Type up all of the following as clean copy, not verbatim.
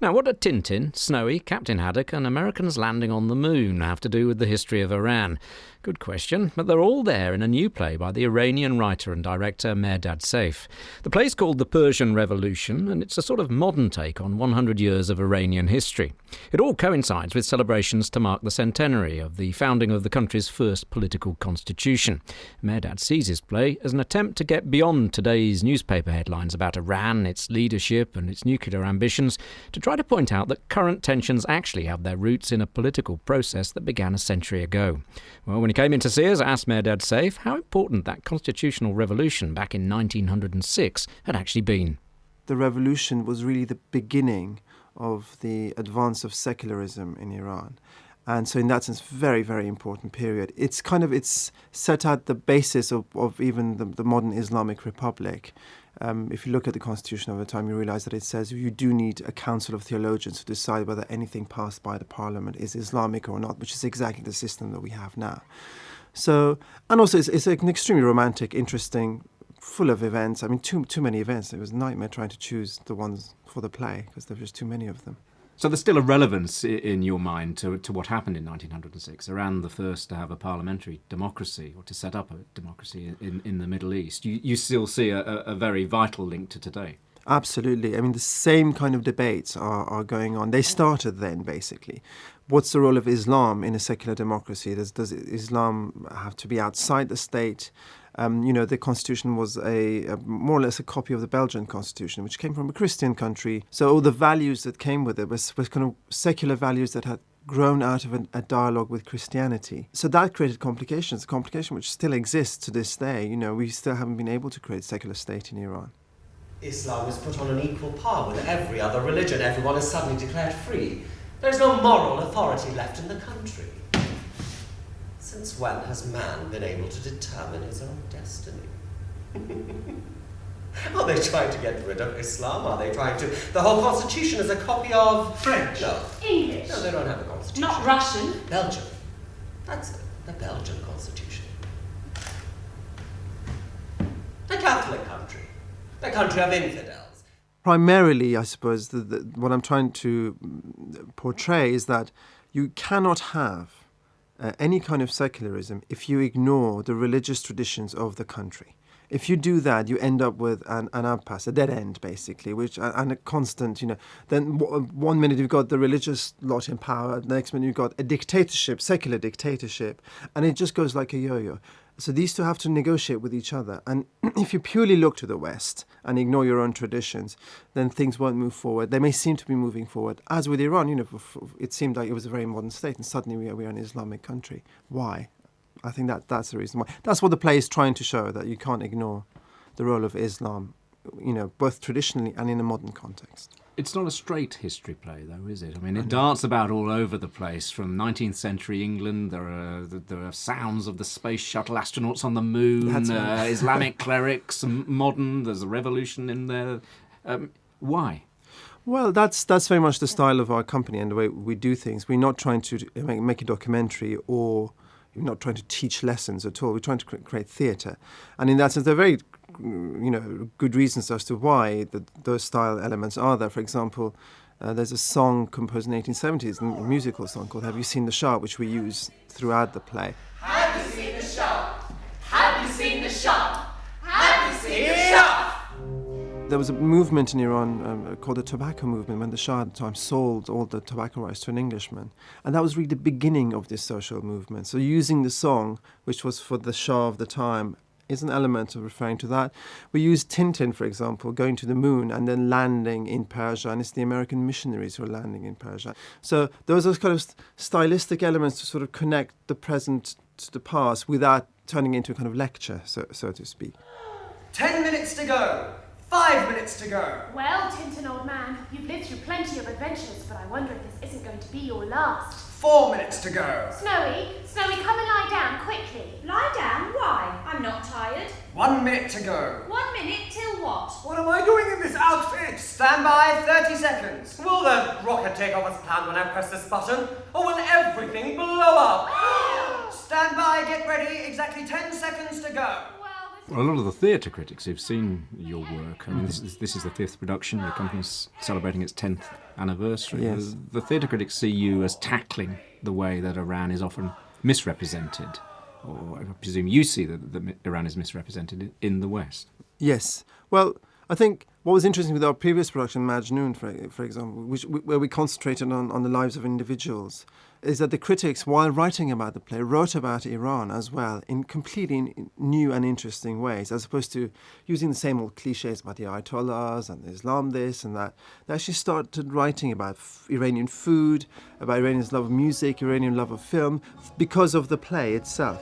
Now, what do Tintin, Snowy, Captain Haddock and Americans landing on the moon have to do with the history of Iran? Good question, but they're all there in a new play by the Iranian writer and director Mehrdad Seyf. The play's called The Persian Revolution, and it's a sort of modern take on 100 years of Iranian history. It all coincides with celebrations to mark the centenary of the founding of the country's first political constitution. Mehrdad sees his play as an attempt to get beyond today's newspaper headlines about Iran, its leadership and its nuclear ambitions, to try to point out that current tensions actually have their roots in a political process that began a century ago. Well, when he came in to see us, I asked Mehrdad Seyf how important that constitutional revolution back in 1906 had actually been. The revolution was really the beginning of the advance of secularism in Iran. And so in that sense, very, very important period. It's set at the basis of even the modern Islamic Republic. If you look at the constitution of the time, you realize that it says you do need a council of theologians to decide whether anything passed by the parliament is Islamic or not, which is exactly the system that we have now. So, and also it's an extremely romantic, interesting, full of events. I mean, too many events. It was a nightmare trying to choose the ones for the play because there were just too many of them. So there's still a relevance in your mind to what happened in 1906. Iran, the first to have a parliamentary democracy or to set up a democracy in the Middle East. You still see a very vital link to today. Absolutely. I mean, the same kind of debates are going on. They started then, basically. What's the role of Islam in a secular democracy? Does Islam have to be outside the state? The constitution was a more or less a copy of the Belgian constitution, which came from a Christian country. So all the values that came with it was kind of secular values that had grown out of a dialogue with Christianity. So that created complications, a complication which still exists to this day. We still haven't been able to create a secular state in Iran. Islam is put on an equal par with every other religion. Everyone is suddenly declared free. There is no moral authority left in the country. Since when has man been able to determine his own destiny? Are they trying to get rid of Islam? Are they trying to... The whole constitution is a copy of... French. No. English. No, they don't have a constitution. Not Russian. Belgian. That's it. The Belgian constitution. A Catholic country. The country of infidels. Primarily, I suppose, what I'm trying to portray is that you cannot have any kind of secularism if you ignore the religious traditions of the country. If you do that, you end up with an impasse, a dead end, basically, and a constant, then one minute you've got the religious lot in power, the next minute you've got a dictatorship, secular dictatorship, and it just goes like a yo-yo. So these two have to negotiate with each other. And if you purely look to the West and ignore your own traditions, then things won't move forward. They may seem to be moving forward. As with Iran, it seemed like it was a very modern state, and suddenly we are an Islamic country. Why? I think that's the reason why. That's what the play is trying to show, that you can't ignore the role of Islam, both traditionally and in a modern context. It's not a straight history play, though, is it? I mean, it darts about all over the place. From 19th century England, there are sounds of the space shuttle astronauts on the moon, right. Islamic clerics, modern. There's a revolution in there. Why? Well, that's very much the style of our company and the way we do things. We're not trying to make a documentary, or we're not trying to teach lessons at all. We're trying to create theatre, and in that sense, they're very good reasons as to why those style elements are there. For example, there's a song composed in the 1870s, a musical song called "Have You Seen the Shah," which we use throughout the play. Have you seen the Shah? Have you seen the Shah? Have you seen the Shah? There was a movement in Iran called the tobacco movement, when the Shah at the time sold all the tobacco rights to an Englishman. And that was really the beginning of this social movement. So using the song, which was for the Shah of the time, is an element of referring to that. We use Tintin, for example, going to the moon and then landing in Persia, and it's the American missionaries who are landing in Persia. So those are kind of stylistic elements to sort of connect the present to the past without turning into a kind of lecture, so to speak. 10 minutes to go. 5 minutes to go. Well, Tintin, old man, you've lived through plenty of adventures, but I wonder if this isn't going to be your last. 4 minutes to go. Snowy, come and lie down, quickly. Lie down? Why? I'm not tired. 1 minute to go. 1 minute till what? What am I doing in this outfit? Stand by, 30 seconds. Will the rocket take off as planned when I press this button? Or will everything blow up? Stand by, get ready, exactly 10 seconds to go. Well, a lot of the theatre critics who've seen your work, I mean, this is the fifth production. Your company's celebrating its 10th anniversary. Yes. The theatre critics see you as tackling the way that Iran is often misrepresented, or I presume you see that Iran is misrepresented in the West. Yes. Well, I think what was interesting with our previous production, Majnoon, for example, where we concentrated on the lives of individuals, is that the critics, while writing about the play, wrote about Iran as well in completely new and interesting ways, as opposed to using the same old cliches about the Ayatollahs and Islam this and that. They actually started writing about Iranian food, about Iranians' love of music, Iranian love of film, because of the play itself.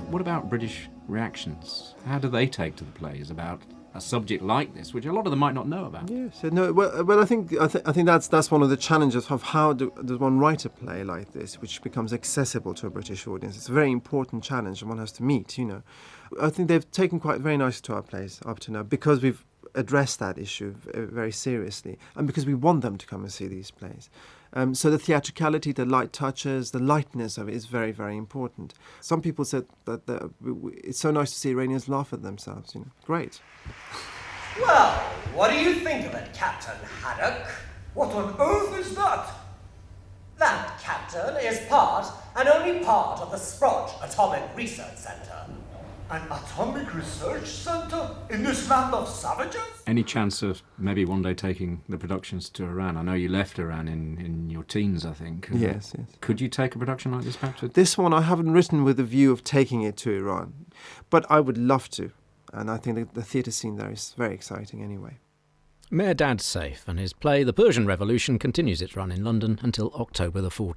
What about British reactions? How do they take to the plays about a subject like this, which a lot of them might not know about? Yes, no. Well, I think that's one of the challenges of how does one write a play like this, which becomes accessible to a British audience. It's a very important challenge one has to meet. I think they've taken quite very nicely to our plays up to now because we've addressed that issue very seriously, and because we want them to come and see these plays. So the theatricality, the light touches, the lightness of it is very, very important. Some people said that it's so nice to see Iranians laugh at themselves. Great. Well, what do you think of it, Captain Haddock? What on earth is that? That, Captain, is part, and only part, of the Sprott Atomic Research Centre. An atomic research center in this land of savages? Any chance of maybe one day taking the productions to Iran? I know you left Iran in your teens, I think. Yes. Could you take a production like this back to... This one I haven't written with the view of taking it to Iran, but I would love to. And I think the theatre scene there is very exciting anyway. Mehrdad Seyf and his play The Persian Revolution continues its run in London until October the 14th.